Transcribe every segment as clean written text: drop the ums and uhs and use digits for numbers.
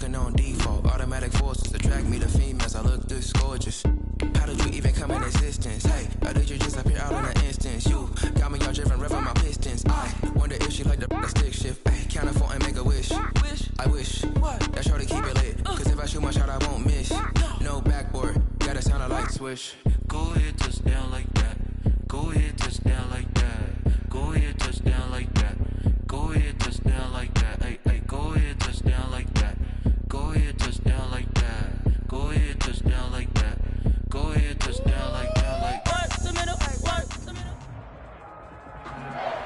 sucking on default. Automatic forces attract me to females. I look this gorgeous. How did you even come in existence? Hey, or did you just appear out in an instance? You got me all driven, revving my pistons. I wonder if she like the stick shift. Hey, count a 4 and make a wish. I wish that shorty keep it lit. Cause if I shoot my shot, I won't miss. No backboard, gotta sound a light switch. Go ahead, touchdown like that. Go ahead, touchdown like that. Go ahead, touchdown like that. Go ahead, touchdown like that. Hey, hey, go ahead, touchdown like that. Go ahead, touchdown like that. Go ahead, touchdown like that. Go ahead, touchdown like that. Like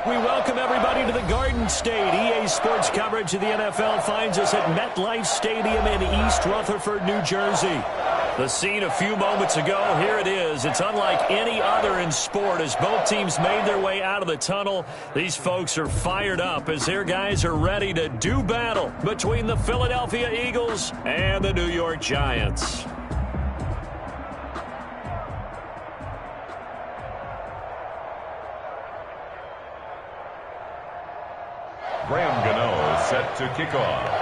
we welcome everybody to the Garden State. EA Sports coverage of the NFL finds us at MetLife Stadium in East Rutherford, New Jersey. The scene a few moments ago, here it is. It's unlike any other in sport as both teams made their way out of the tunnel. These folks are fired up as their guys are ready to do battle between the Philadelphia Eagles and the New York Giants. Graham Gano set to kick off.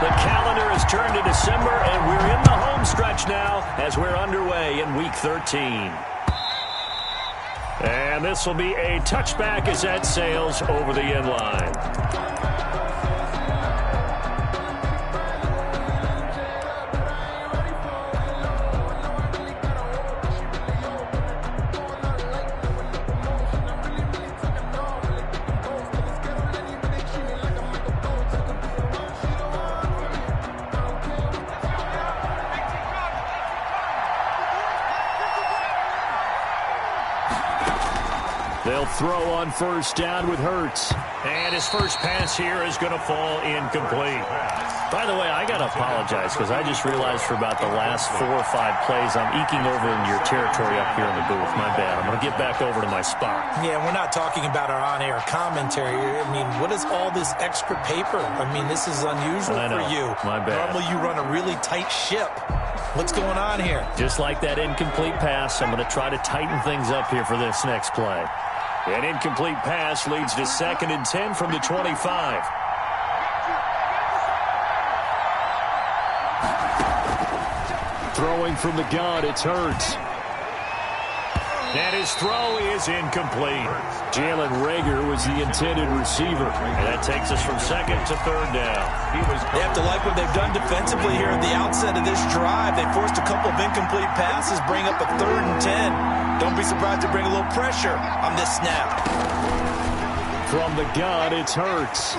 The calendar has turned to December, and we're in the home stretch now as we're underway in Week 13. And this will be a touchback as that sails over the end line. They'll throw on first down with Hurts. And his first pass here is going to fall incomplete. By the way, I got to apologize because I just realized for about the last 4 or 5 plays I'm eking over into your territory up here in the booth. My bad. I'm going to get back over to my spot. Yeah, we're not talking about our on-air commentary. I mean, what is all this extra paper? I mean, this is unusual for you. My bad. Normally you run a really tight ship. What's going on here? Just like that incomplete pass, I'm going to try to tighten things up here for this next play. An incomplete pass leads to 2nd and 10 from the 25. Throwing from the gun, it's Hurts. And his throw is incomplete. Jalen Reagor was the intended receiver. And that takes us from 2nd to 3rd down. They have to like what they've done defensively here at the outset of this drive. They forced a couple of incomplete passes, bring up a 3rd and 10. Don't be surprised to bring a little pressure on this snap. From the gun, it's Hurts.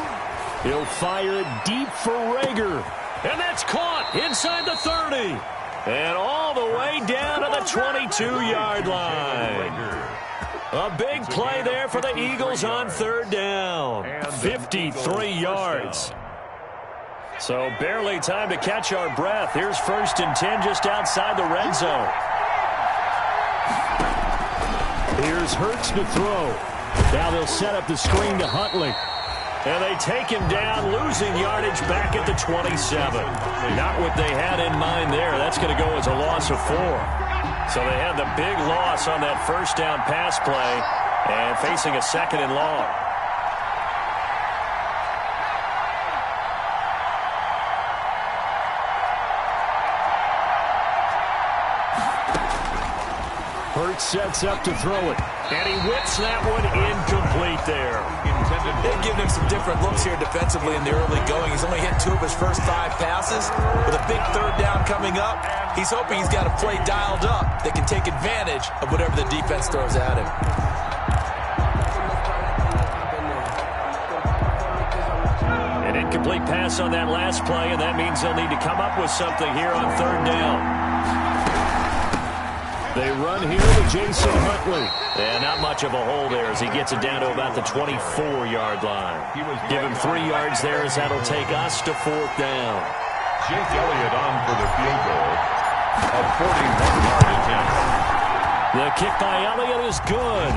He'll fire it deep for Reagor. And that's caught inside the 30. And all the way down to the 22-yard line. A big play there for the Eagles on 3rd down. 53 yards. So barely time to catch our breath. Here's 1st and 10 just outside the red zone. Here's Hurts to throw. Now they'll set up the screen to Huntley. And they take him down, losing yardage back at the 27. Not what they had in mind there. That's going to go as a loss of 4. So they had the big loss on that first down pass play and facing a 2nd and long. Hurts sets up to throw it. And he whips that one incomplete there. They've given him some different looks here defensively in the early going. He's only hit 2 of his first 5 passes. With a big 3rd down coming up, he's hoping he's got a play dialed up that can take advantage of whatever the defense throws at him. An incomplete pass on that last play, and that means they'll need to come up with something here on 3rd down. They run here with Jason Huntley. And not much of a hole there as he gets it down to about the 24-yard line. Give him 3 yards there as that'll take us to 4th down. Jake Elliott on for the field goal. A 41-yard attempt. The kick by Elliott is good.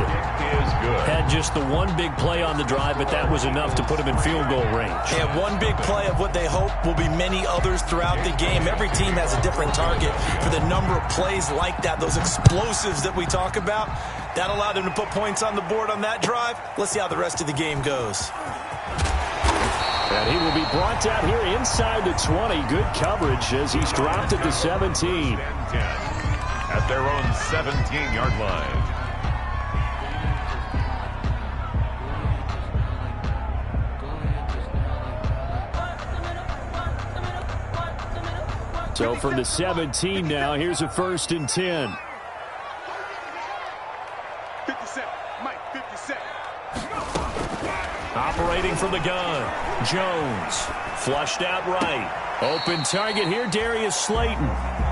Had just the one big play on the drive, but that was enough to put him in field goal range. Yeah, one big play of what they hope will be many others throughout the game. Every team has a different target for the number of plays like that, those explosives that we talk about. That allowed them to put points on the board on that drive. Let's see how the rest of the game goes. And he will be brought down here inside the 20. Good coverage as he's dropped at the 17. At their own 17-yard line. So from the 17 now, here's a 1st and 10. 57, Mike, 57. Operating from the gun, Jones. Flushed out right. Open target here, Darius Slayton.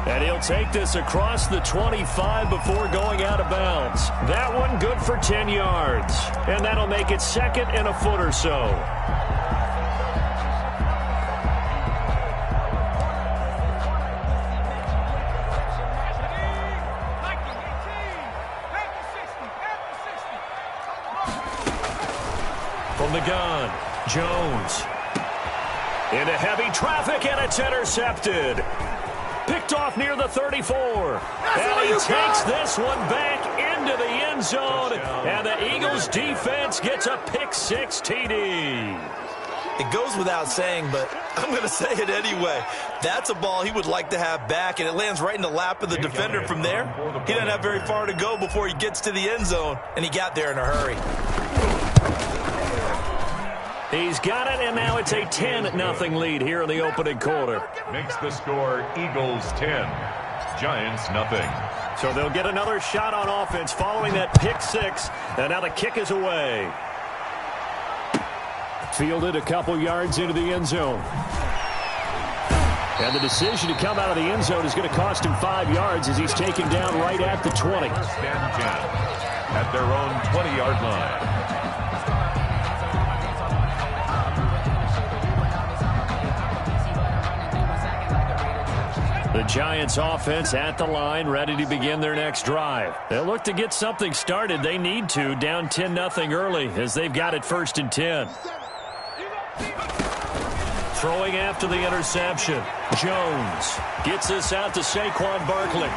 And he'll take this across the 25 before going out of bounds. That one good for 10 yards. And that'll make it 2nd and a foot or so. From the gun, Jones. Into heavy traffic, and it's intercepted. Picked off near the 34. And he takes this one back into the end zone. And the Eagles defense gets a pick-6 TD. It goes without saying, but I'm going to say it anyway. That's a ball he would like to have back, and it lands right in the lap of the defender from there. He doesn't have very far to go before he gets to the end zone, and he got there in a hurry. He's got it, and now it's a 10-0 lead here in the opening quarter. Makes the score Eagles 10, Giants nothing. So they'll get another shot on offense following that pick-6, and now the kick is away. Fielded a couple yards into the end zone. And the decision to come out of the end zone is going to cost him 5 yards as he's taken down right at the 20. Stand 10 at their own 20-yard line. The Giants offense at the line, ready to begin their next drive. They'll look to get something started. They need to, down 10-0 early as they've got it 1st and 10. Throwing after the interception. Jones gets this out to Saquon Barkley.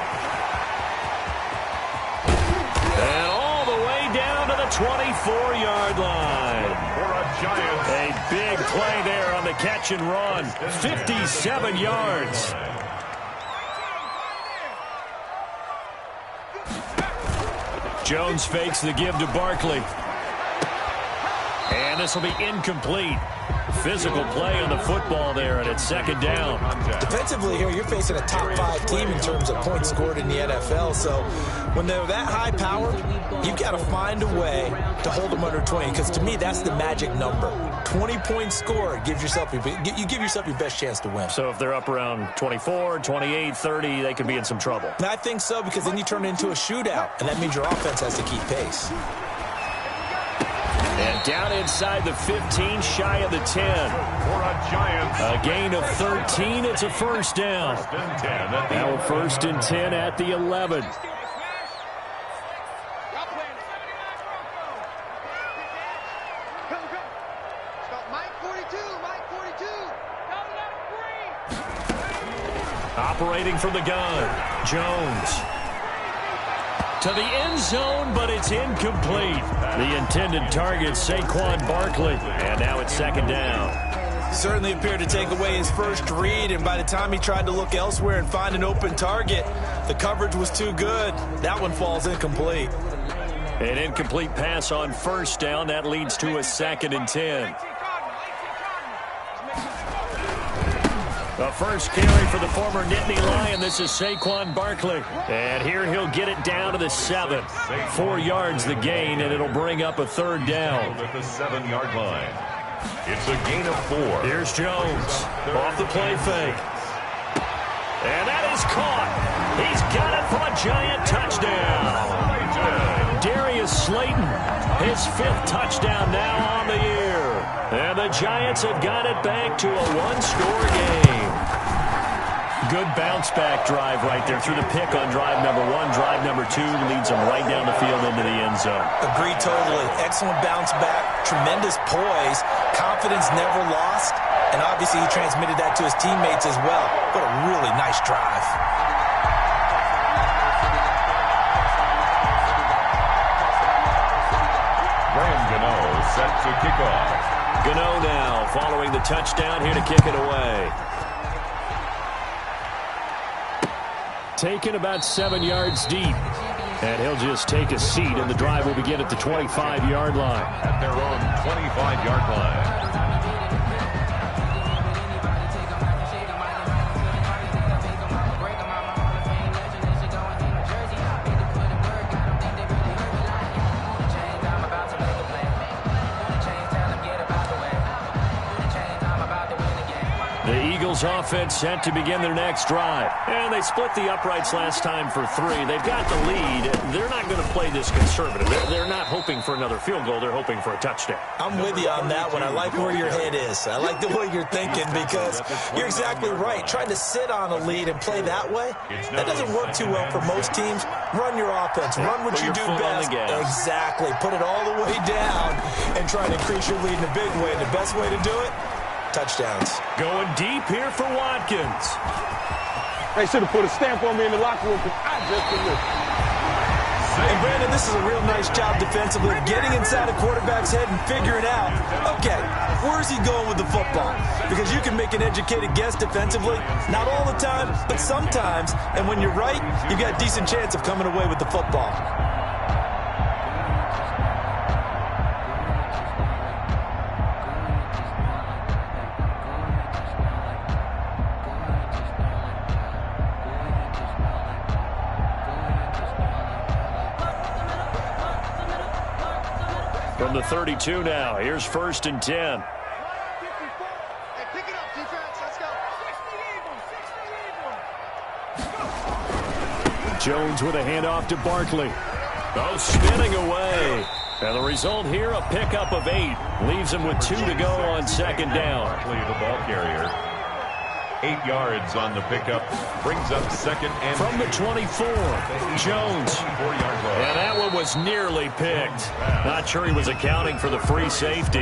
And all the way down to the 24-yard line. A big play there on the catch and run. 57 yards. Jones fakes the give to Barkley. And this will be incomplete. Physical play on the football there, and it's 2nd down. Defensively here, you're facing a top-5 team in terms of points scored in the NFL. So when they're that high power, you've got to find a way to hold them under 20. Because to me, that's the magic number. 20 points scored, you give yourself your best chance to win. So if they're up around 24, 28, 30, they could be in some trouble. And I think so, because then you turn it into a shootout, and that means your offense has to keep pace. And down inside the 15, shy of the 10. A gain of 13. It's a 1st down. Now a 1st and 10 at the 11. Operating from the gun, Jones. To the end zone, but it's incomplete. The intended target, Saquon Barkley. And now it's 2nd down. Certainly appeared to take away his first read, and by the time he tried to look elsewhere and find an open target, the coverage was too good. That one falls incomplete. An incomplete pass on 1st down. That leads to a 2nd and 10. The first carry for the former Nittany Lion. This is Saquon Barkley. And here he'll get it down to the 7. 4 yards the gain, and it'll bring up a 3rd down. At the 7-yard line. It's a gain of 4. Here's Jones off the play fake. And that is caught. He's got it for a Giant touchdown. Darius Slayton, his 5th touchdown now on the year. And the Giants have got it back to a 1-score game. Good bounce-back drive right there through the pick on drive number 1. Drive number 2 leads them right down the field into the end zone. Agree totally. Excellent bounce back, tremendous poise, confidence never lost, and obviously he transmitted that to his teammates as well. What a really nice drive. Set to kick off. Gano now following the touchdown here to kick it away. Taken about 7 yards deep. And he'll just take a seat, and the drive will begin at the 25-yard line. At their own 25-yard line. Offense set to begin their next drive. And they split the uprights last time for 3. They've got the lead. They're not going to play this conservative. They're not hoping for another field goal. They're hoping for a touchdown. I'm with you on that one. I like where your head is. I like the way you're thinking because you're exactly right. Trying to sit on a lead and play that way, that doesn't work too well for most teams. Run your offense. Run what you do best. Exactly. Put it all the way down and try to increase your lead in a big way. And the best way to do it, touchdowns. Going deep here for Watkins. They should have put a stamp on me in the locker room because I just delivered. And Brandon, this is a real nice job defensively, getting inside a quarterback's head and figuring out, okay, where's he going with the football? Because you can make an educated guess defensively, not all the time, but sometimes. And when you're right, you got a decent chance of coming away with the football. From the 32 now, here's 1st and 10. Hey, pick it up, defense. Let's go. Jones with a handoff to Barkley. Oh, spinning away. And the result here, a pickup of 8. Leaves him with 2 to go on 2nd down. Barkley, the ball carrier. 8 yards on the pickup. Brings up 2nd and from the 24. Jones. And that one was nearly picked. Not sure he was accounting for the free safety.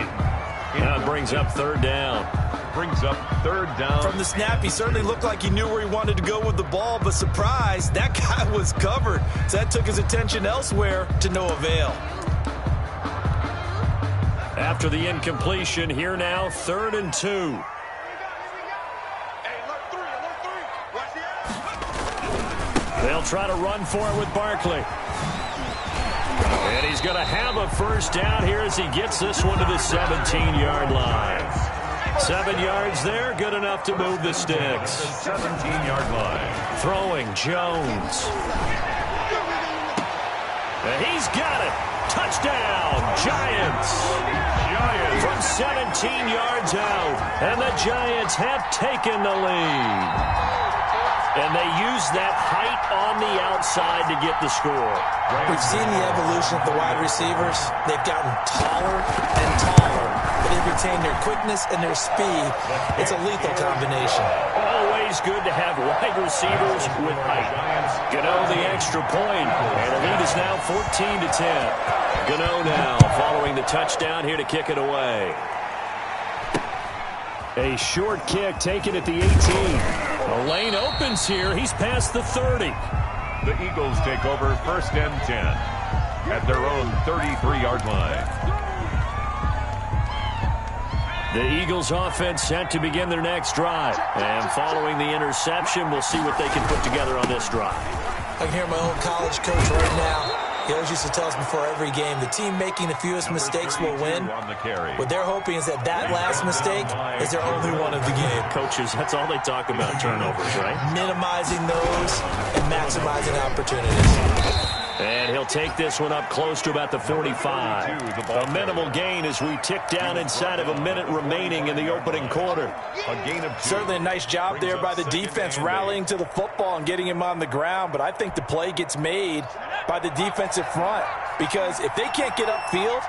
Now it brings up 3rd down. Brings up 3rd down. From the snap, he certainly looked like he knew where he wanted to go with the ball, but surprise, that guy was covered. So that took his attention elsewhere to no avail. After the incompletion, here now, 3rd and 2. They'll try to run for it with Barkley. And he's going to have a 1st down here as he gets this one to the 17-yard line. 7 yards there, good enough to move the sticks. 17-yard line. Throwing, Jones. And he's got it. Touchdown, Giants. From 17 yards out. And the Giants have taken the lead. And they use that height on the outside to get the score. We've seen the evolution of the wide receivers. They've gotten taller and taller, but they've retained their quickness and their speed. It's a lethal combination. Always good to have wide receivers with height. Gano the extra point, and the lead is now 14-10. Gano now following the touchdown here to kick it away. A short kick taken at the 18. The lane opens here. He's past the 30. The Eagles take over 1st and 10 at their own 33-yard line. The Eagles offense set to begin their next drive. And following the interception, we'll see what they can put together on this drive. I can hear my old college coach right now. He always used to tell us before every game, the team making the fewest mistakes will win. What they're hoping is that last mistake is their only one of the game. Coaches, that's all they talk about, turnovers, right? Minimizing those and maximizing opportunities. And he'll take this one up close to about the 45. A minimal gain as we tick down inside of a minute remaining in the opening quarter. A gain of 2. Certainly a nice job there by the defense rallying to the football and getting him on the ground, but I think the play gets made by the defensive front because if they can't get upfield,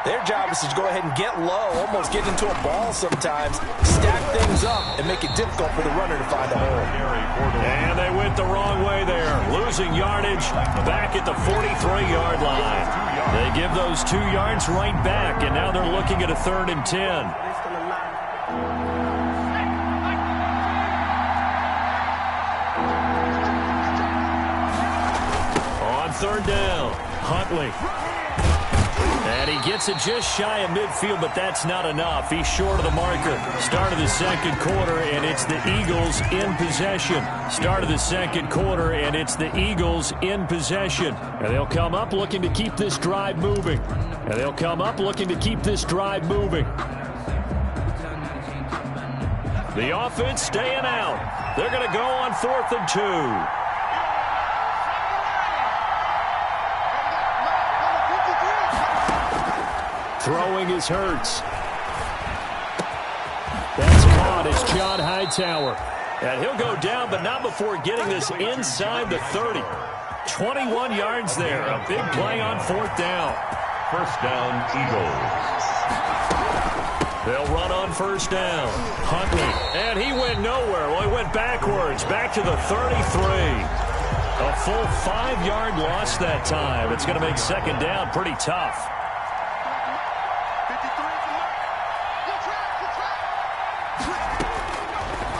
Their job is to go ahead and get low, almost get into a ball sometimes, stack things up, and make it difficult for the runner to find a hole. And they went the wrong way there, losing yardage back at the 43-yard line. They give those 2 yards right back, and now they're looking at a 3rd and 10. On 3rd down, Huntley. And he gets it just shy of midfield, but that's not enough. He's short of the marker. Start of the 2nd quarter, and it's the Eagles in possession. Start of the 2nd quarter, and it's the Eagles in possession. And they'll come up looking to keep this drive moving. The offense staying out. They're going to go on 4th and 2. Throwing is Hurts. That's caught. It's John Hightower. And he'll go down, but not before getting this inside the 30. 21 yards there. A big play on 4th down. 1st down, Eagles. They'll run on 1st down. Huntley. And he went nowhere. Well, he went backwards. Back to the 33. A full 5-yard loss that time. It's going to make 2nd down pretty tough.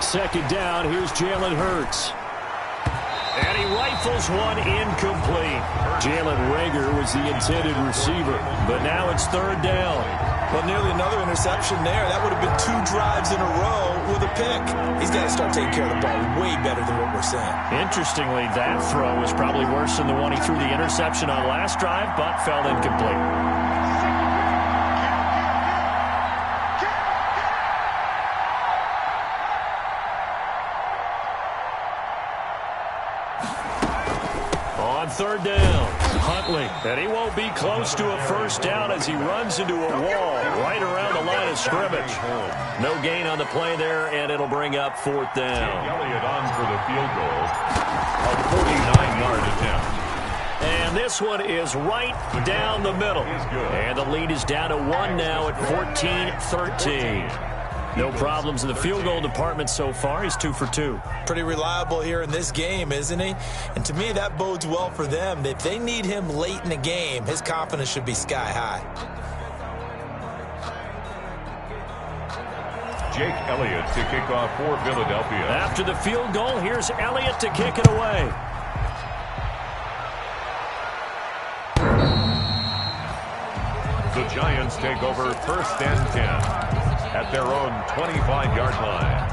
2nd down, here's Jalen Hurts. And he rifles one incomplete. Jalen Reagor was the intended receiver, but now it's 3rd down. Well, nearly another interception there. That would have been 2 drives in a row with a pick. He's got to start taking care of the ball way better than what we're saying. Interestingly, that throw was probably worse than the one he threw the interception on last drive, but fell incomplete. On 3rd down, Huntley. And he won't be close to a 1st down as he runs into a wall right around the line of scrimmage. No gain on the play there, and it'll bring up 4th down. Elliott on for the field goal. A 49-yard attempt. And this one is right down the middle. And the lead is down to 1 now at 14-13. No problems in the field goal department so far. He's 2 for 2. Pretty reliable here in this game, isn't he? And to me, that bodes well for them. If they need him late in the game, his confidence should be sky high. Jake Elliott to kick off for Philadelphia. After the field goal, here's Elliott to kick it away. The Giants take over 1st and 10. At their own 25-yard line.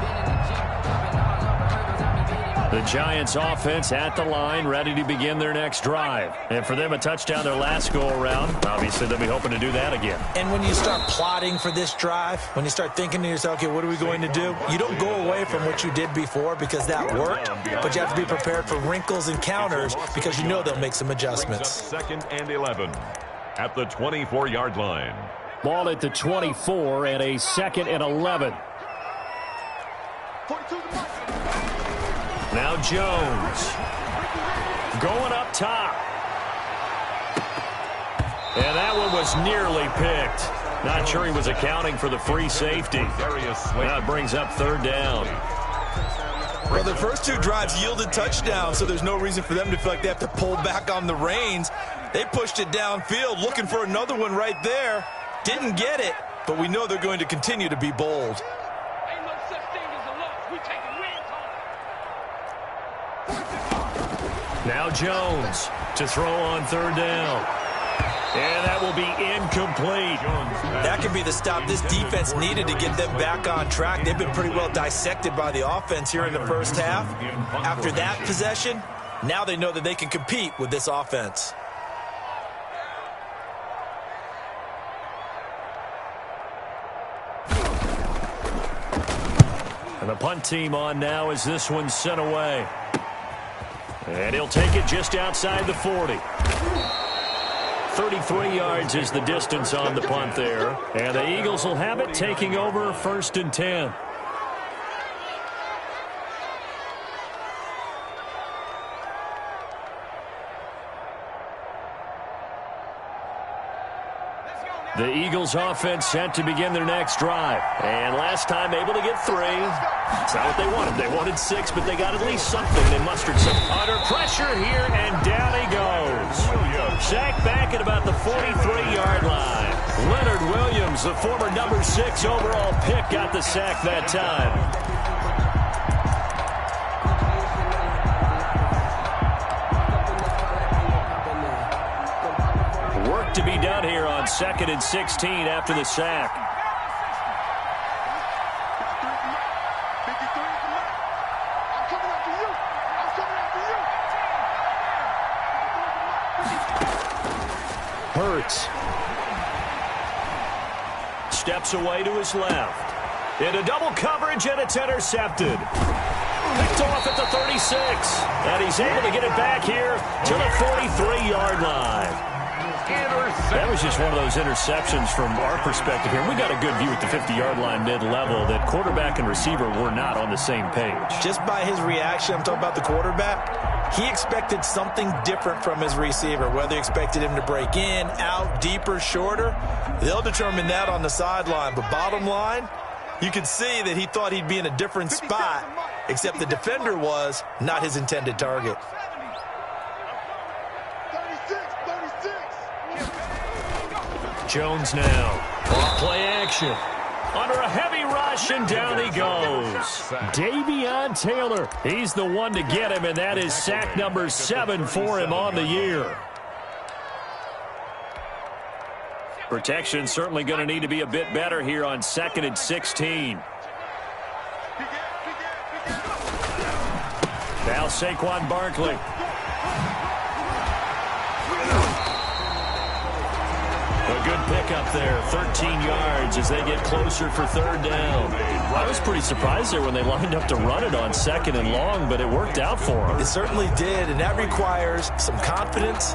The Giants offense at the line, ready to begin their next drive. And for them, a touchdown their last go-around. Obviously, they'll be hoping to do that again. And when you start plotting for this drive, when you start thinking to yourself, okay, what are we going to do? You don't go away from what you did before because that worked, but you have to be prepared for wrinkles and counters because you know they'll make some adjustments. 2nd and 11 at the 24-yard line. Ball at the 24 and a 2nd and 11. Now Jones. Going up top. And that one was nearly picked. Not sure he was accounting for the free safety. That brings up 3rd down. Well, the first 2 drives yielded touchdowns, so there's no reason for them to feel like they have to pull back on the reins. They pushed it downfield, looking for another one right there. Didn't get it, but we know they're going to continue to be bold. Now Jones to throw on 3rd down. And that will be incomplete. That could be the stop this defense needed to get them back on track. They've been pretty well dissected by the offense here in the first half. After that possession, now they know that they can compete with this offense. And the punt team on now as this one's sent away. And he'll take it just outside the 40. 33 yards is the distance on the punt there. And the Eagles will have it, taking over 1st and 10. The Eagles offense set to begin their next drive. And last time able to get 3. That's not what they wanted. They wanted 6, but they got at least something. They mustered some under pressure here, and down he goes. Sacked back at about the 43-yard line. Leonard Williams, the former number 6 overall pick, got the sack that time. Work to be done here on 2nd and 16 after the sack. Hurts steps away to his left. Into double coverage, and it's intercepted. Picked off at the 36. And he's able to get it back here to the 43-yard line. That was just one of those interceptions from our perspective here. We got a good view at the 50-yard line mid-level that quarterback and receiver were not on the same page. Just by his reaction, I'm talking about the quarterback, he expected something different from his receiver, whether he expected him to break in, out, deeper, shorter. They'll determine that on the sideline. But bottom line, you could see that he thought he'd be in a different spot, except the defender was not his intended target. Jones now. Off play action. Under a heavy rush, and down he goes. Davion Taylor. He's the one to get him, and that is sack number 7 for him on the year. Protection certainly going to need to be a bit better here on 2nd and 16. Now Saquon Barkley. A good pickup there, 13 yards as they get closer for 3rd down. I was pretty surprised there when they lined up to run it on 2nd and long, but it worked out for them. It certainly did, and that requires some confidence,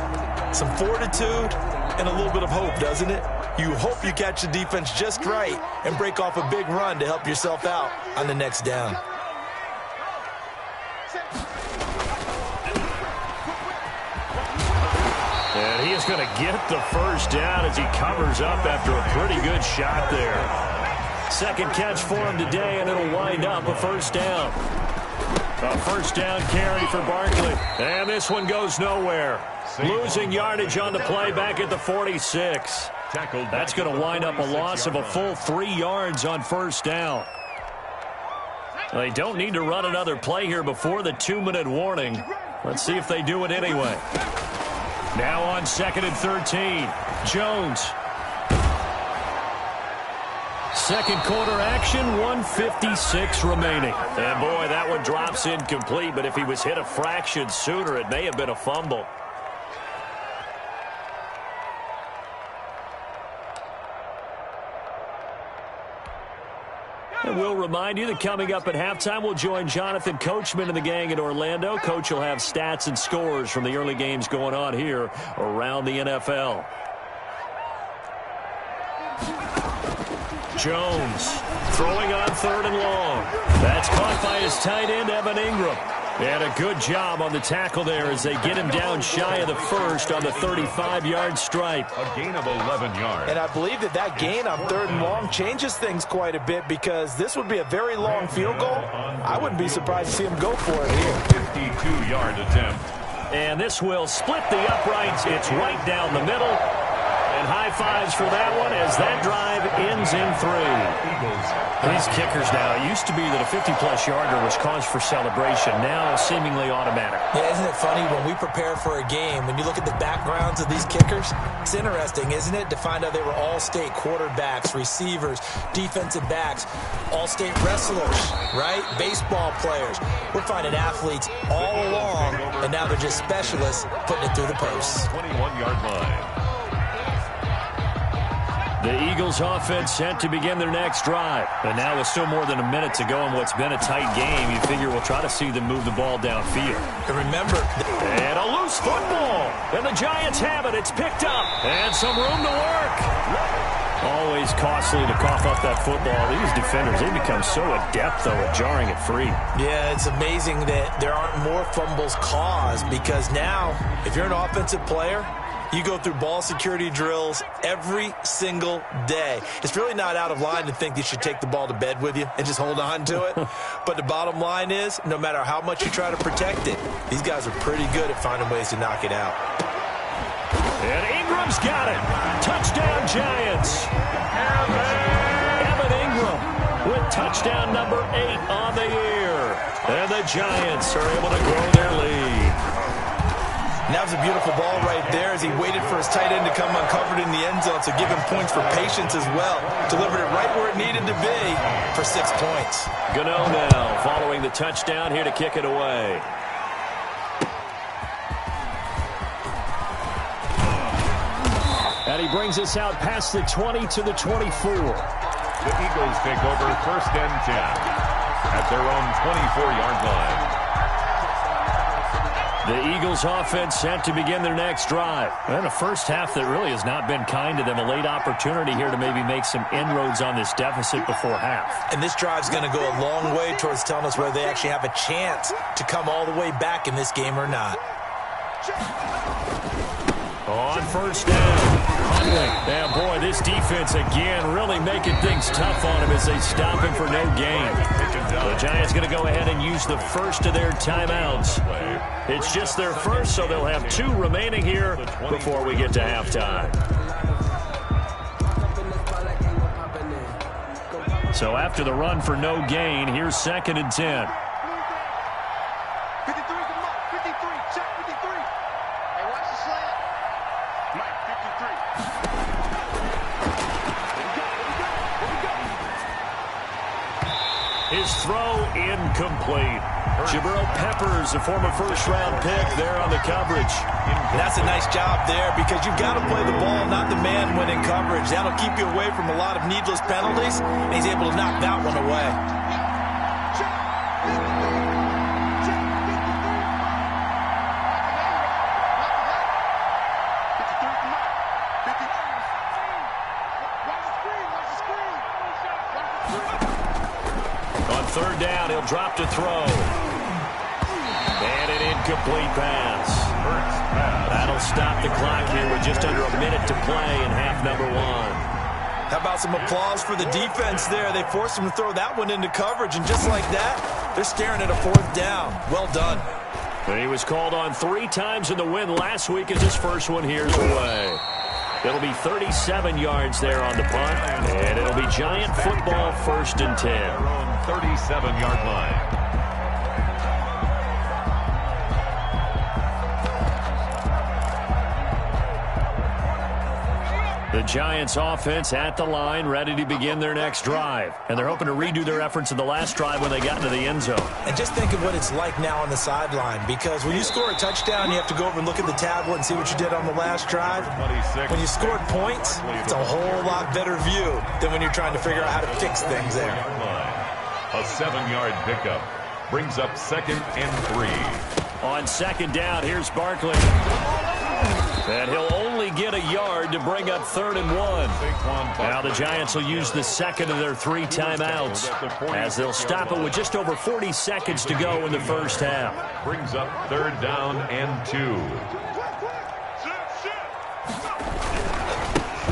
some fortitude, and a little bit of hope, doesn't it? You hope you catch the defense just right and break off a big run to help yourself out on the next down. And he is going to get the first down as he covers up after a pretty good shot there. 2nd catch for him today, and it'll wind up a 1st down. A 1st down carry for Barkley. And this one goes nowhere. Losing yardage on the play back at the 46. That's going to wind up a loss of a full 3 yards on 1st down. They don't need to run another play here before the 2-minute warning. Let's see if they do it anyway. Now on 2nd and 13, Jones. 2nd quarter action, 1:56 remaining. And boy, that one drops incomplete, but if he was hit a fraction sooner, it may have been a fumble. And we'll remind you that coming up at halftime, we'll join Jonathan Coachman and the gang in Orlando. Coach will have stats and scores from the early games going on here around the NFL. Jones throwing on 3rd and long. That's caught by his tight end, Evan Ingram. And a good job on the tackle there as they get him down shy of the 1st on the 35-yard stripe. A gain of 11 yards. And I believe that gain on 3rd and long changes things quite a bit because this would be a very long field goal. I wouldn't be surprised to see him go for it here. 52-yard attempt. And this will split the uprights. It's right down the middle. And high fives for that one as that drive ends in 3. These kickers now, it used to be that a 50-plus yarder was cause for celebration. Now seemingly automatic. Yeah, isn't it funny when we prepare for a game, when you look at the backgrounds of these kickers, it's interesting, isn't it, to find out they were all-state quarterbacks, receivers, defensive backs, all-state wrestlers, right? Baseball players. We're finding athletes all along, and now they're just specialists putting it through the posts. 21-yard line. The Eagles offense set to begin their next drive. And now with still more than a minute to go in what's been a tight game, you figure we'll try to see them move the ball downfield. And remember... And a loose football. And the Giants have it. It's picked up. And some room to work. Always costly to cough up that football. These defenders, they become so adept, though, at jarring it free. Yeah, it's amazing that there aren't more fumbles caused because now, if you're an offensive player, You go through ball security drills every single day. It's really not out of line to think you should take the ball to bed with you and just hold on to it. But the bottom line is, no matter how much you try to protect it, these guys are pretty good at finding ways to knock it out. And Ingram's got it. Touchdown, Giants. Evan Ingram with touchdown number 8 on the year. And the Giants are able to grow their lead. And that was a beautiful ball right there as he waited for his tight end to come uncovered in the end zone, so give him points for patience as well. Delivered it right where it needed to be for 6 points. Gano now following the touchdown here to kick it away. And he brings us out past the 20 to the 24. The Eagles take over 1st and 10 at their own 24-yard line. The Eagles offense set to begin their next drive. And a first half that really has not been kind to them. A late opportunity here to maybe make some inroads on this deficit before half. And this drive's going to go a long way towards telling us whether they actually have a chance to come all the way back in this game or not. On first down. And boy, this defense again really making things tough on him as they stop him for no gain. The Giants going to go ahead and use the first of their timeouts. It's just their first, so they'll have 2 remaining here before we get to halftime. So after the run for no gain, here's 2nd and 10. His throw incomplete. Jabril Peppers, a former first-round pick, there on the coverage. And that's a nice job there because you've got to play the ball, not the man when in coverage. That'll keep you away from a lot of needless penalties, and he's able to knock that one away. Third down, he'll drop to throw. And an incomplete pass. That'll stop the clock here with just under a minute to play in half number 1. How about some applause for the defense there? They forced him to throw that one into coverage, and just like that, they're staring at a 4th down. Well done. And he was called on 3 times in the win last week as his first one here's away. It'll be 37 yards there on the punt, and it'll be Giant football 1st and 10. 37-yard line. The Giants offense at the line, ready to begin their next drive. And they're hoping to redo their efforts in the last drive when they got into the end zone. And just think of what it's like now on the sideline, because when you score a touchdown, you have to go over and look at the tablet and see what you did on the last drive. When you scored points, it's a whole lot better view than when you're trying to figure out how to fix things there. A 7-yard pickup brings up 2nd and 3. On 2nd down, here's Barkley. And he'll only get a yard to bring up 3rd and 1. Now the Giants will use the 2nd of their 3 timeouts as they'll stop it with just over 40 seconds to go in the first half. Brings up 3rd down and 2.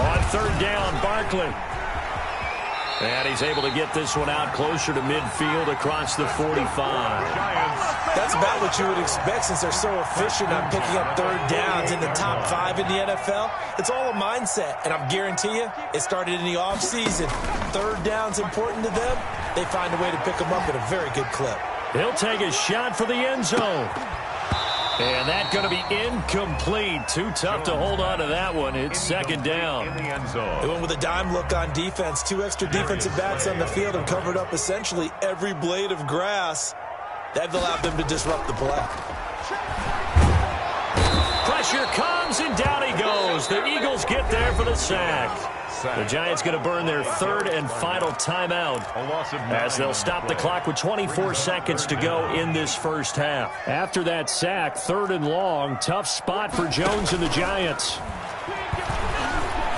On 3rd down, Barkley. And he's able to get this one out closer to midfield across the 45. That's about what you would expect since they're so efficient on picking up 3rd downs in the top 5 in the NFL. It's all a mindset, and I guarantee you it started in the offseason. 3rd down's important to them. They find a way to pick them up at a very good clip. He'll take a shot for the end zone. And that's going to be incomplete. Too tough to hold on to that one. It's 2nd down. In the end zone. They went with a dime look on defense. 2 extra defensive backs on the field and covered up essentially every blade of grass. That allowed them to disrupt the play. Pressure comes, and down he goes. The Eagles get there for the sack. The Giants going to burn their 3rd and final timeout as they'll stop the clock with 24 seconds to go in this first half. After that sack, 3rd and long, tough spot for Jones and the Giants.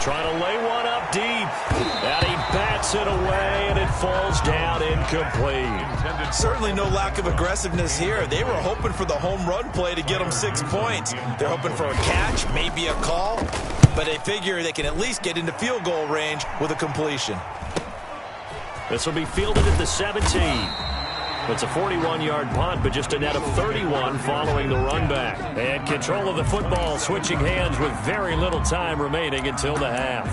Trying to lay one up deep. And he bats it away, and it falls down incomplete. Certainly no lack of aggressiveness here. They were hoping for the home run play to get them 6 points. They're hoping for a catch, maybe a call, but they figure they can at least get into field goal range with a completion. This will be fielded at the 17. It's a 41-yard punt, but just a net of 31 following the run back. And control of the football switching hands with very little time remaining until the half.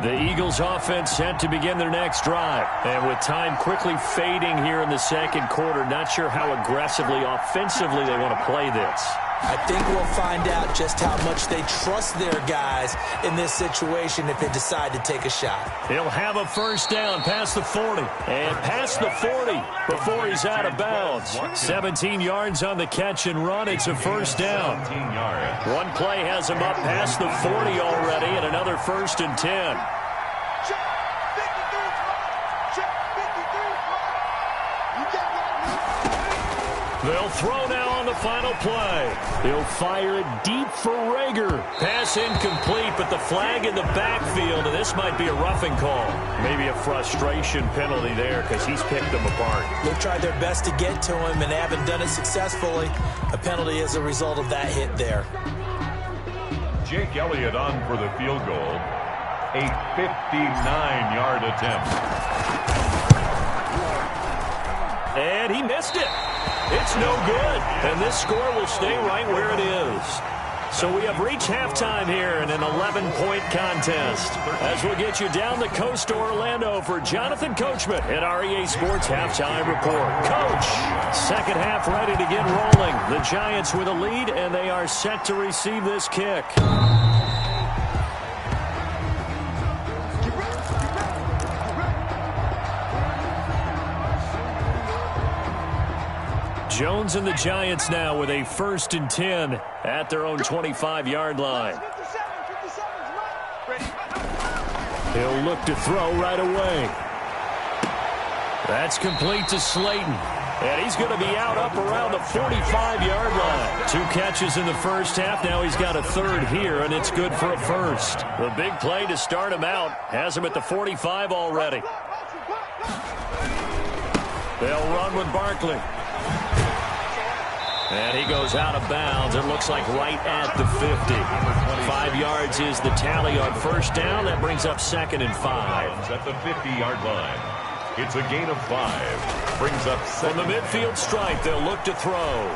The Eagles offense set to begin their next drive. And with time quickly fading here in the second quarter, not sure how aggressively, offensively they want to play this. I think we'll find out just how much they trust their guys in this situation if they decide to take a shot. He'll have a first down past the 40. And past the 40 before he's out of bounds. 17 yards on the catch and run. It's a first down. One play has him up past the 40 already, and another 1st and 10. They'll throw now on the final play. He'll fire it deep for Rager. Pass incomplete, but the flag in the backfield, and this might be a roughing call. Maybe a frustration penalty there because he's picked them apart. They've tried their best to get to him and haven't done it successfully. A penalty as a result of that hit there. Jake Elliott on for the field goal. A 59-yard attempt. And he missed it. It's no good. And this score will stay right where it is. So we have reached halftime here in an 11-point contest. As we'll get you down the coast to Orlando for Jonathan Coachman at our EA Sports Halftime Report. Coach, second half ready to get rolling. The Giants with a lead, and they are set to receive this kick. Jones and the Giants now with a 1st and 10 at their own 25-yard line. He'll look to throw right away. That's complete to Slayton. And he's going to be out up around the 45-yard line. 2 catches in the first half. Now he's got a 3rd here, and it's good for a 1st. The big play to start him out has him at the 45 already. They'll run with Barkley. And he goes out of bounds. It looks like right at the 50. 5 yards is the tally on first down. That brings up 2nd and 5. At the 50-yard line. It's a gain of 5. Brings up 7. From the midfield stripe, they'll look to throw.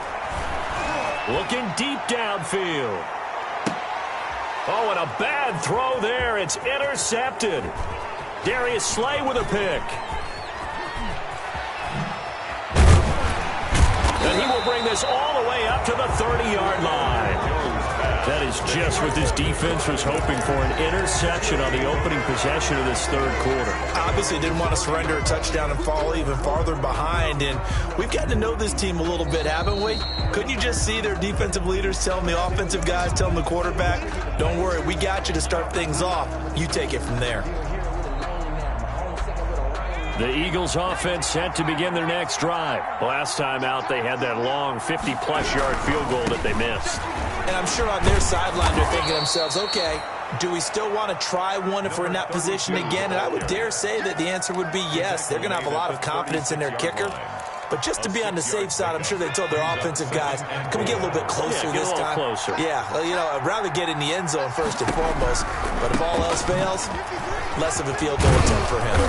Looking deep downfield. Oh, and a bad throw there. It's intercepted. Darius Slay with a pick. And he will bring this all the way up to the 30-yard line. That is just what this defense was hoping for, an interception on the opening possession of this 3rd quarter. Obviously didn't want to surrender a touchdown and fall even farther behind, and we've gotten to know this team a little bit, haven't we? Couldn't you just see their defensive leaders telling the offensive guys, telling the quarterback, don't worry, we got you to start things off. You take it from there. The Eagles offense set to begin their next drive. Last time out, they had that long 50-plus yard field goal that they missed. And I'm sure on their sideline they're thinking to themselves, okay, do we still want to try one if we're in that position again? And I would dare say that the answer would be yes. They're going to have a lot of confidence in their kicker. But just to be on the safe side, I'm sure they told their offensive guys, can we get a little bit closer this time? Closer. Yeah, well, you know, I'd rather get in the end zone first and foremost. But if all else fails, less of a field goal attempt for him.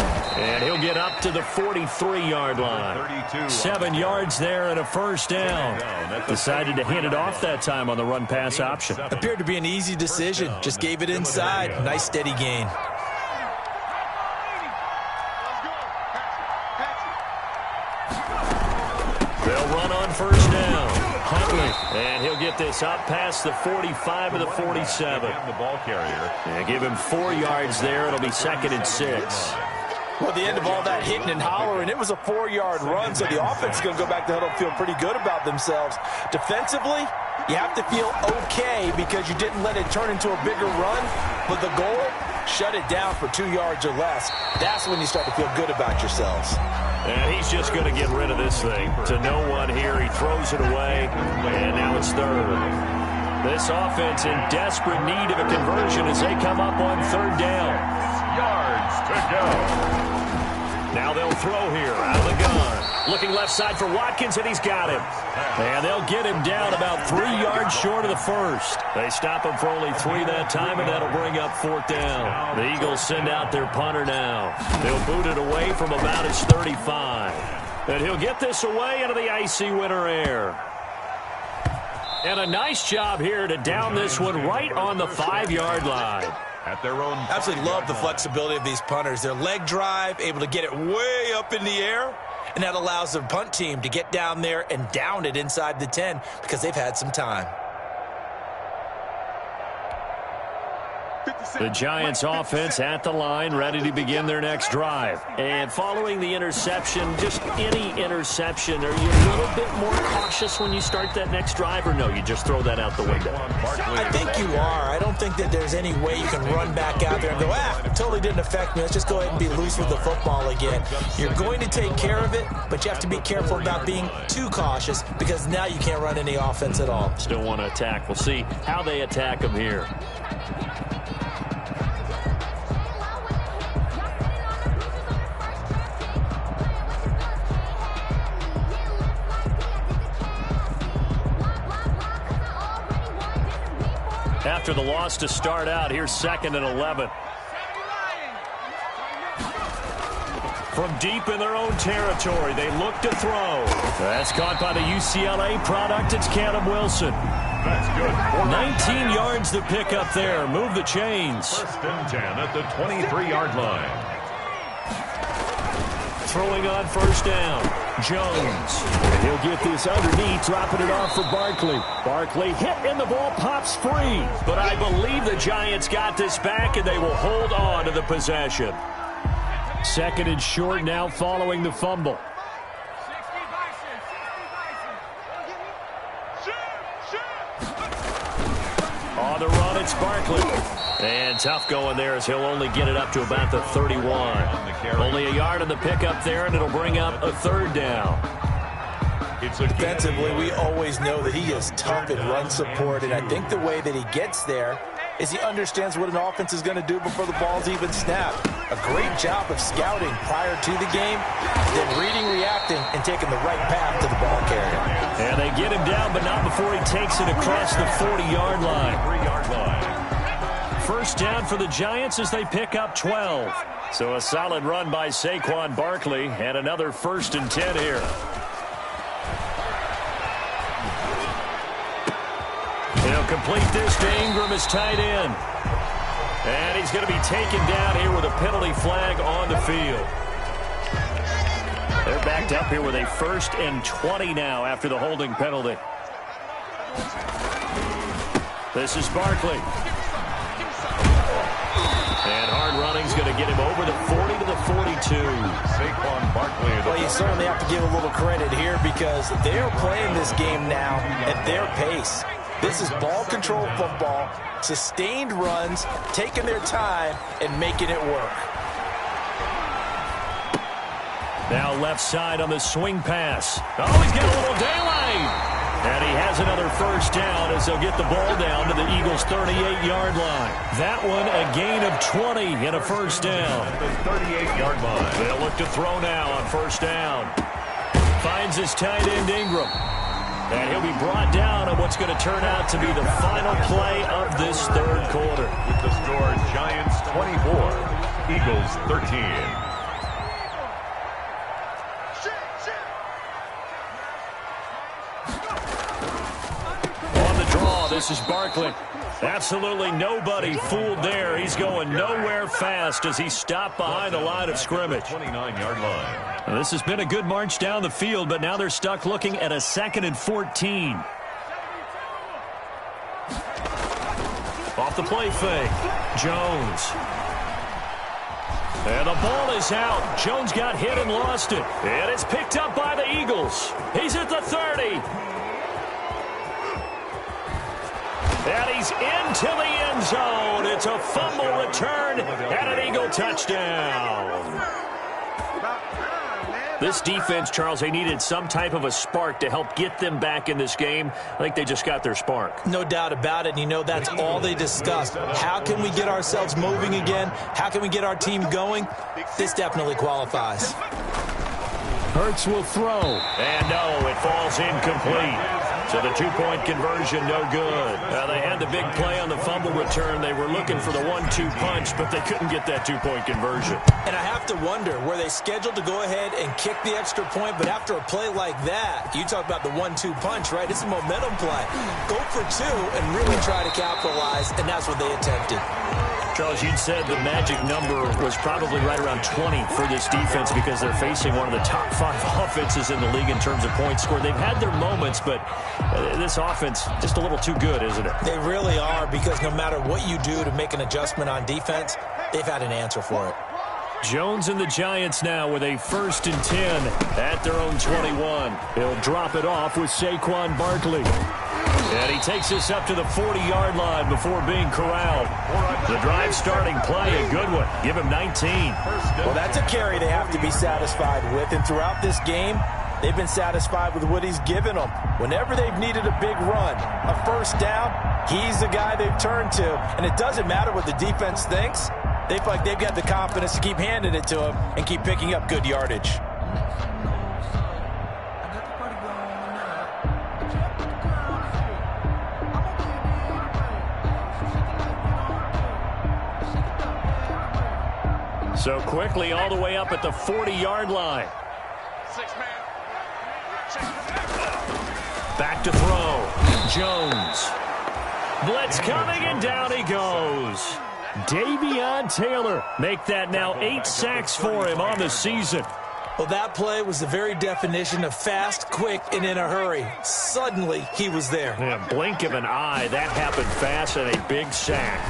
And he'll get up to the 43-yard line. 7 yards there and a first down. Decided to hand it off that time on the run-pass option. Appeared to be an easy decision. Just gave it inside. Nice steady gain. They'll run on first down. Huntley. And he'll get this up past the 45 of the 47. The ball carrier. And give him 4 yards there. It'll be 2nd and 6. Well, the end of all that hitting and hollering, it was a 4-yard run, so the offense is going to go back to huddle, feel pretty good about themselves. Defensively, you have to feel okay because you didn't let it turn into a bigger run, but the goal, shut it down for 2 yards or less, that's when you start to feel good about yourselves. And he's just going to get rid of this thing. To no one here, he throws it away, and now it's third. This offense in desperate need of a conversion as they come up on third down. Yards to go. Now they'll throw here out of the gun. Looking left side for Watkins, and he's got him. And they'll get him down about 3 yards short of the first. They stop him for only 3 that time, and that'll bring up fourth down. The Eagles send out their punter now. They'll boot it away from about his 35. And he'll get this away into the icy winter air. And a nice job here to down this one right on the 5-yard line. At their own. Absolutely love the flexibility of these punters. Their leg drive, able to get it way up in the air, and that allows the punt team to get down there and down it inside the 10 because they've had some time. The Giants offense at the line, ready to begin their next drive. And following the interception, just any interception, are you a little bit more cautious when you start that next drive, or no, you just throw that out the window? I think you are. I don't think that there's any way you can run back out there and go, totally didn't affect me. Let's just go ahead and be loose with the football again. You're going to take care of it, but you have to be careful about being too cautious because now you can't run any offense at all. Still want to attack. We'll see how they attack them here. After the loss to start out, here's 2nd and 11. From deep in their own territory, they look to throw. That's caught by the UCLA product. It's Canham Wilson. That's good. 19 yards to pick up there. Move the chains. 1st and 10 at the 23-yard line. Throwing on first down. Jones. And he'll get this underneath, dropping it off for Barkley. Barkley hit and the ball pops free. But I believe the Giants got this back and they will hold on to the possession. 2nd and short now following the fumble. On the run, it's Barkley. And tough going there as he'll only get it up to about the 31. Only a yard on the pickup there, and it'll bring up a 3rd down. Defensively, we always know that he is tough in run support, and I think the way that he gets there is he understands what an offense is going to do before the ball's even snapped. A great job of scouting prior to the game, then reading, reacting, and taking the right path to the ball carrier. And they get him down, but not before he takes it across the 40-yard line. 3-yard line. First down for the Giants as they pick up 12. So a solid run by Saquon Barkley, and another 1st and 10 here. He'll complete this to Ingram as tight end. And he's going to be taken down here with a penalty flag on the field. They're backed up here with a 1st and 20 now after the holding penalty. This is Barkley. And hard running's going to get him over the 40 to the 42. Saquon Barkley. Well, you certainly have to give a little credit here because they're playing this game now at their pace. This is ball control football, sustained runs, taking their time, and making it work. Now left side on the swing pass. Oh, he's got a little daylight. And he has another 1st down as they'll get the ball down to the Eagles' 38-yard line. That one a gain of 20 and a 1st down. The 38-yard line. They'll look to throw now on 1st down. Finds his tight end Ingram. And he'll be brought down on what's going to turn out to be the final play of this 3rd quarter. With the score, Giants 24, Eagles 13. This is Barkley. Absolutely nobody fooled there. He's going nowhere fast as he stopped behind the line of scrimmage. 29-yard line. Now, this has been a good march down the field, but now they're stuck looking at a 2nd and 14. Off the play fake. Jones. And the ball is out. Jones got hit and lost it. And it's picked up by the Eagles. He's at the 30. And he's into the end zone. It's a fumble return and an Eagle touchdown. This defense, Charles, they needed some type of a spark to help get them back in this game. I think they just got their spark. No doubt about it. And you know, that's all they discussed. How can we get ourselves moving again? How can we get our team going? This definitely qualifies. Hurts will throw. And no, it falls incomplete. So the two-point conversion, no good. They had the big play on the fumble return. They were looking for the 1-2 punch, but they couldn't get that two-point conversion. And I have to wonder, were they scheduled to go ahead and kick the extra point? But after a play like that, you talk about the 1-2 punch, right? It's a momentum play. Go for two and really try to capitalize, and that's what they attempted. Charles, you'd said the magic number was probably right around 20 for this defense because they're facing one of the top 5 offenses in the league in terms of points scored. They've had their moments, but this offense just a little too good, isn't it? They really are, because no matter what you do to make an adjustment on defense, they've had an answer for it. Jones and the Giants now with a 1st and 10 at their own 21. He'll drop it off with Saquon Barkley. And he takes us up to the 40-yard line before being corralled. The drive starting play, a good one. Give him 19. Well, that's a carry they have to be satisfied with. And throughout this game, they've been satisfied with what he's given them. Whenever they've needed a big run, a first down, he's the guy they've turned to. And it doesn't matter what the defense thinks. They feel like they've got the confidence to keep handing it to him and keep picking up good yardage. So quickly all the way up at the 40-yard line. Back to throw. Jones. Blitz coming, and down he goes. Davion Taylor. Make that now 8 sacks for him on the season. Well, that play was the very definition of fast, quick, and in a hurry. Suddenly, he was there. Yeah, blink of an eye. That happened fast and a big sack.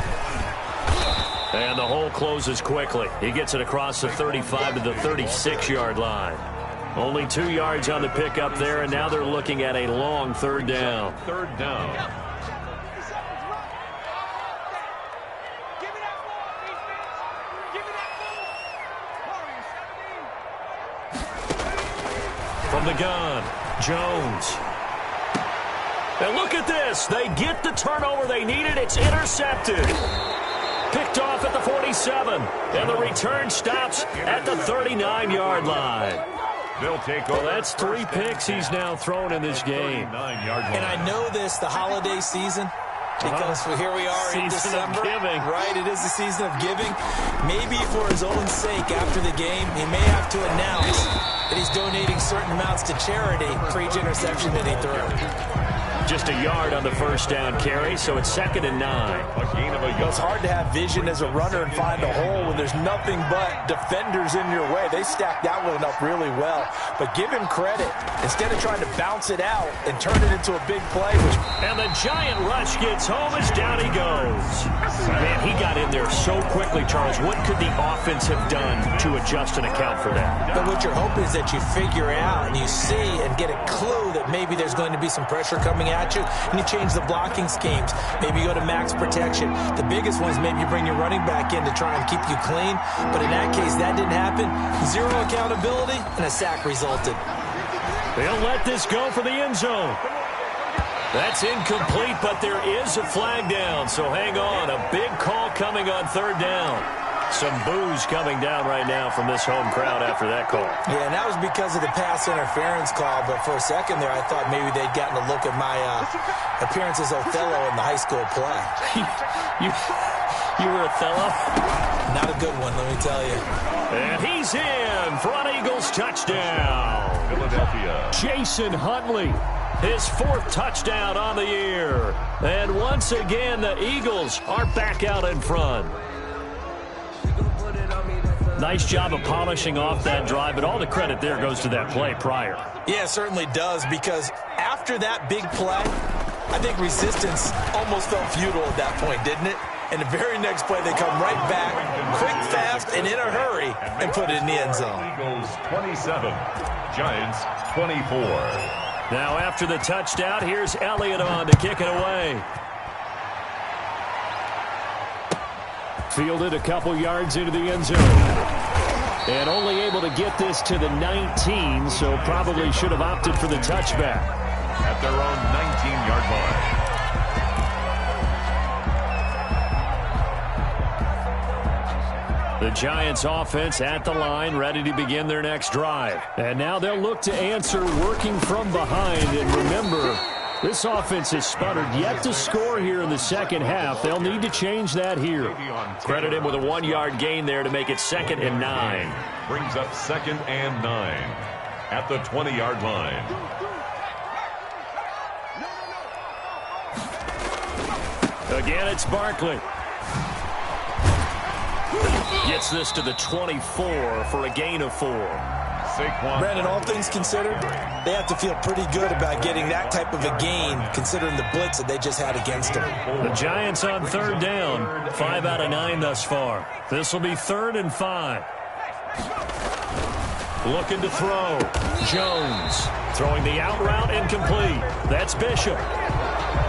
And the hole closes quickly. He gets it across the 35 to the 36-yard line. Only 2 yards on the pickup there, and now they're looking at a long 3rd down. 3rd down. From the gun, Jones. And look at this. They get the turnover they needed. It's intercepted. Picked off at the 47. And the return stops at the 39-yard line. They'll take over. Well, that's 3 picks he's now thrown in this game. And I know this, the holiday season, because here we are in December. Right, it is the season of giving. Maybe for his own sake after the game, he may have to announce that he's donating certain amounts to charity for each interception that he threw. Just a yard on the first down carry, so it's 2nd and 9. It's hard to have vision as a runner and find a hole when there's nothing but defenders in your way. They stacked that one up really well. But give him credit. Instead of trying to bounce it out and turn it into a big play. And the giant rush gets home as down he goes. Man, he got in there so quickly, Charles. What could the offense have done to adjust and account for that? But what you're hoping is that you figure out and you see and get a clue that maybe there's going to be some pressure coming at you, and you change the blocking schemes. Maybe you go to max protection. The biggest one is maybe you bring your running back in to try and keep you clean. But in that case, that didn't happen. 0 accountability, and a sack resulted. They'll let this go for the end zone. That's incomplete, but there is a flag down, so hang on. A big call coming on 3rd down. Some boos coming down right now from this home crowd after that call. Yeah, and that was because of the pass interference call. But for a second there, I thought maybe they'd gotten a look at my appearance as Othello in the high school play. You were Othello? Not a good one, let me tell you. And he's in for an Eagles touchdown. Philadelphia. Jason Huntley, his 4th touchdown on the year. And once again, the Eagles are back out in front. Nice job of polishing off that drive, but all the credit there goes to that play prior. Yeah, it certainly does, because after that big play, I think resistance almost felt futile at that point, didn't it? And the very next play, they come right back, quick, fast, and in a hurry, and put it in the end zone. Eagles 27, Giants 24. Now after the touchdown, here's Elliott on to kick it away. Fielded a couple yards into the end zone. And only able to get this to the 19, so probably should have opted for the touchback. At their own 19-yard line. The Giants offense at the line, ready to begin their next drive. And now they'll look to answer working from behind. And remember, this offense has sputtered yet to score here in the second half. They'll need to change that here. Credit him with a 1-yard gain there to make it 2nd and 9. Brings up 2nd and 9 at the 20-yard line. Again, it's Barkley. Gets this to the 24 for a gain of 4. Brandon, all things considered, they have to feel pretty good about getting that type of a gain, considering the blitz that they just had against them. The Giants on 3rd down, 5 out of 9 thus far. This will be 3rd and 5. Looking to throw. Jones throwing the out route incomplete. That's Bishop.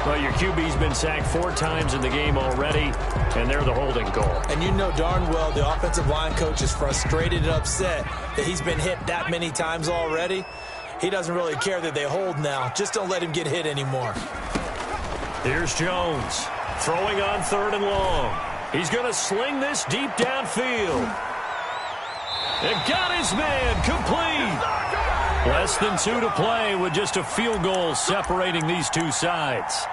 Well, your QB's been sacked 4 times in the game already, and they're the holding call. And you know darn well the offensive line coach is frustrated and upset that he's been hit that many times already. He doesn't really care that they hold now. Just don't let him get hit anymore. Here's Jones throwing on 3rd and long. He's going to sling this deep downfield. And got his man complete. Less than 2 to play with just a field goal separating these two sides.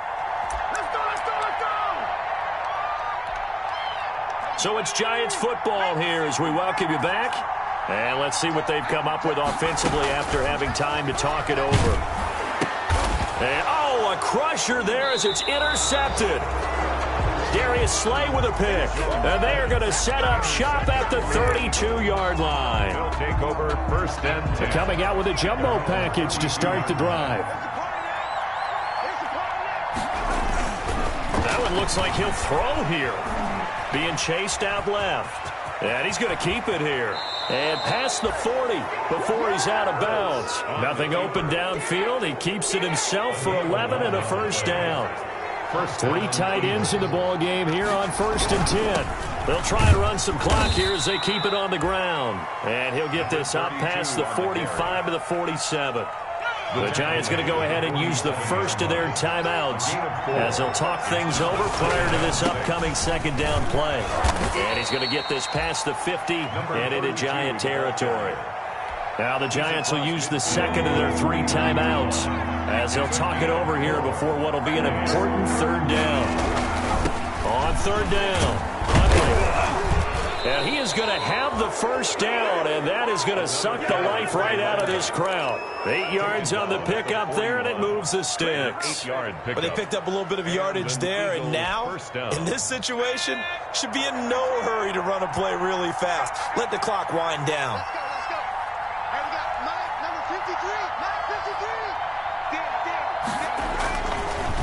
So it's Giants football here as we welcome you back. And let's see what they've come up with offensively after having time to talk it over. And, a crusher there as it's intercepted. Darius Slay with a pick. And they are going to set up shop at the 32-yard line. They'll take over 1st and 10. Coming out with a jumbo package to start the drive. That one looks like he'll throw here. Being chased out left. And he's going to keep it here. And past the 40 before he's out of bounds. Nothing open downfield. He keeps it himself for 11 and a 1st down. 3 tight ends in the ball game here on 1st and 10. They'll try and run some clock here as they keep it on the ground. And he'll get this up past the 45 to the 47. The Giants going to go ahead and use the first of their timeouts as they'll talk things over prior to this upcoming 2nd down play. And he's going to get this past the 50 and into Giant territory. Now the Giants will use the 2nd of their 3 timeouts as they'll talk it over here before what will be an important 3rd down. On 3rd down, Huntley. And he is going to have the 1st down, and that is going to suck the life right out of this crowd. 8 yards on the pickup there, and it moves the sticks. But they picked up a little bit of yardage there, and now, in this situation, should be in no hurry to run a play really fast. Let the clock wind down.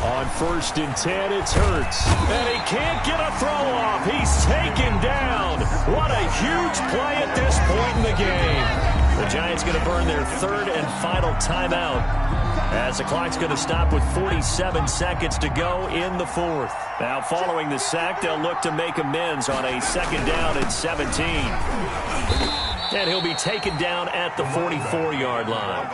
On 1st and 10, it's Hurts. And he can't get a throw off. He's taken down. What a huge play at this point in the game. The Giants going to burn their 3rd and final timeout as the clock's going to stop with 47 seconds to go in the 4th. Now following the sack, they'll look to make amends on a 2nd down and 17. And he'll be taken down at the 44-yard line.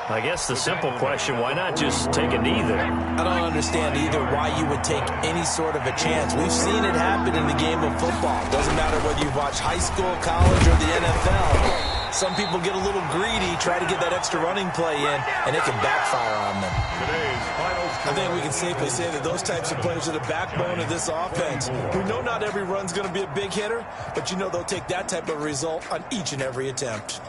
I guess the simple question, why not just take a knee there? I don't understand either why you would take any sort of a chance. We've seen it happen in the game of football. Doesn't matter whether you watch high school, college, or the NFL. Some people get a little greedy, try to get that extra running play in, and it can backfire on them. I think we can safely say that those types of players are the backbone of this offense. We know not every run's going to be a big hitter, but you know they'll take that type of result on each and every attempt.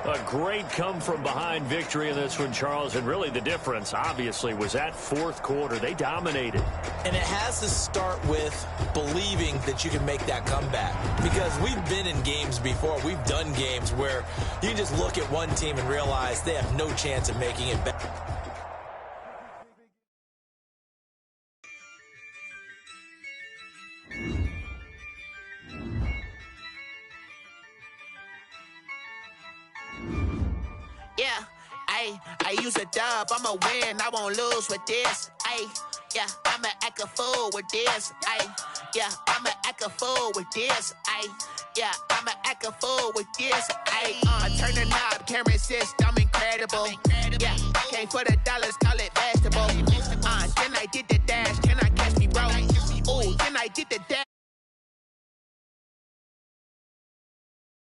A great come-from-behind victory in this one, Charles, and really the difference, obviously, was that 4th quarter. They dominated. And it has to start with believing that you can make that comeback. Because we've been in games before. We've done games where you can just look at one team and realize they have no chance of making it back. Yeah, I use a dub, I'ma win, I won't lose with this. Yeah, I'ma act a fool with this. Yeah, I'ma act a fool with this. Yeah, I'ma act a fool with this. I turn the knob, can't resist. I'm incredible. Yeah, came for the dollars, call it